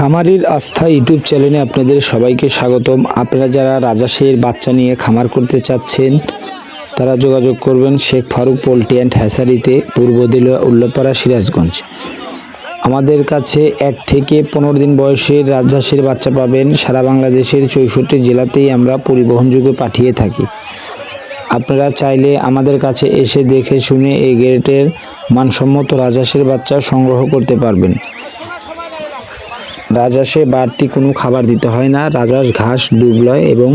খামারির আস্থা ইউটিউব চ্যানেলে আপনাদের সবাইকে স্বাগতম। আপনারা যারা রাজহাঁসের বাচ্চা নিয়ে খামার করতে চাচ্ছেন তারা যোগাযোগ করবেন শেখ ফারুক পোল্ট্রি অ্যান্ড হ্যাচারিতে, পূর্ব দিলুয়া উল্লাপাড়া, সিরাজগঞ্জ। আমাদের কাছে 1 থেকে 15 দিন বয়সের রাজহাঁসের বাচ্চা পাবেন। সারা বাংলাদেশের 64 জেলাতেই আমরা পরিবহনযোগে পাঠিয়ে থাকি। আপনারা চাইলে আমাদের কাছে এসে দেখে শুনে এই গ্রেডের মানসম্মত রাজহাঁসের বাচ্চা সংগ্রহ করতে পারবেন। রাজহাঁসে বাড়তি কোনো খাবার দিতে হয় না। রাজহাঁস ঘাস, দুধ লয় এবং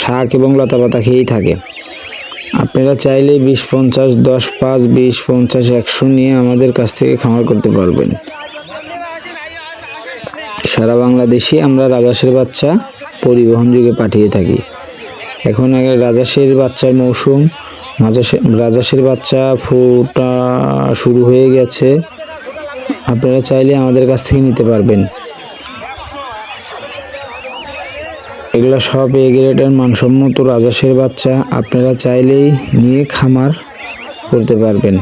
শাক এবং লতাপাতা খেয়েই থাকে। আপনারা চাইলে 20-50, 10-5, 20-50, 100 নিয়ে আমাদের কাছ থেকে খামার করতে পারবেন। সারা বাংলাদেশে আমরা রাজহাঁসের বাচ্চা পরিবহনযোগে পাঠিয়ে থাকি। এখন রাজহাঁসের বাচ্চার মৌসুম, রাজহাঁসের বাচ্চা ফোটা শুরু হয়ে গেছে। আপনারা চাইলে আমাদের কাছ থেকে নিতে পারবেন। এগুলো সব এ গ্রেডের মানসম্মত রাজহাঁসের বাচ্চা। আপনারা চাইলেই নিয়ে খামার করতে পারবেন।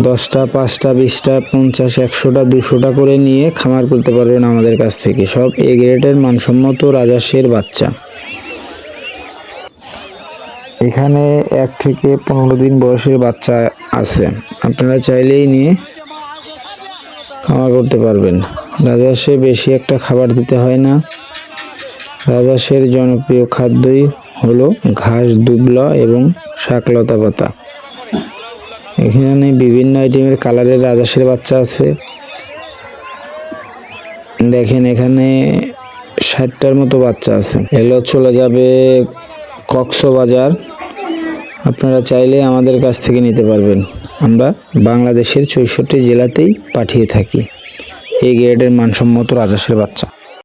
10টা, 5টা, 20টা, 50, 100টা, 200টা করে নিয়ে খামার করতে পারবেন আমাদের কাছ থেকে। সব এ গ্রেডের মানসম্মত রাজহাঁসের বাচ্চা। এখানে 1 থেকে 15 দিন বয়সের বাচ্চা আছে, আপনারা চাইলেই নিয়ে খামার করতে পারবেন। রাজহাঁসে বেশি একটা খাবার দিতে হয় না। রাজহাঁসের জনপ্রিয় খাদ্যই হলো ঘাস, দুবলা এবং শাক, লতাপাতা। এখানে বিভিন্ন আইটেমের কালারের রাজহাঁসের বাচ্চা আছে। দেখেন এখানে 60টার মতো বাচ্চা আছে। এগুলো চলে যাবে কক্সবাজার। আপনারা চাইলে আমাদের কাছ থেকে নিতে পারবেন। আমরা বাংলাদেশের 64 জেলাতেই পাঠিয়ে থাকি এই গ্রেডের মানসম্মত রাজহাঁসের বাচ্চা।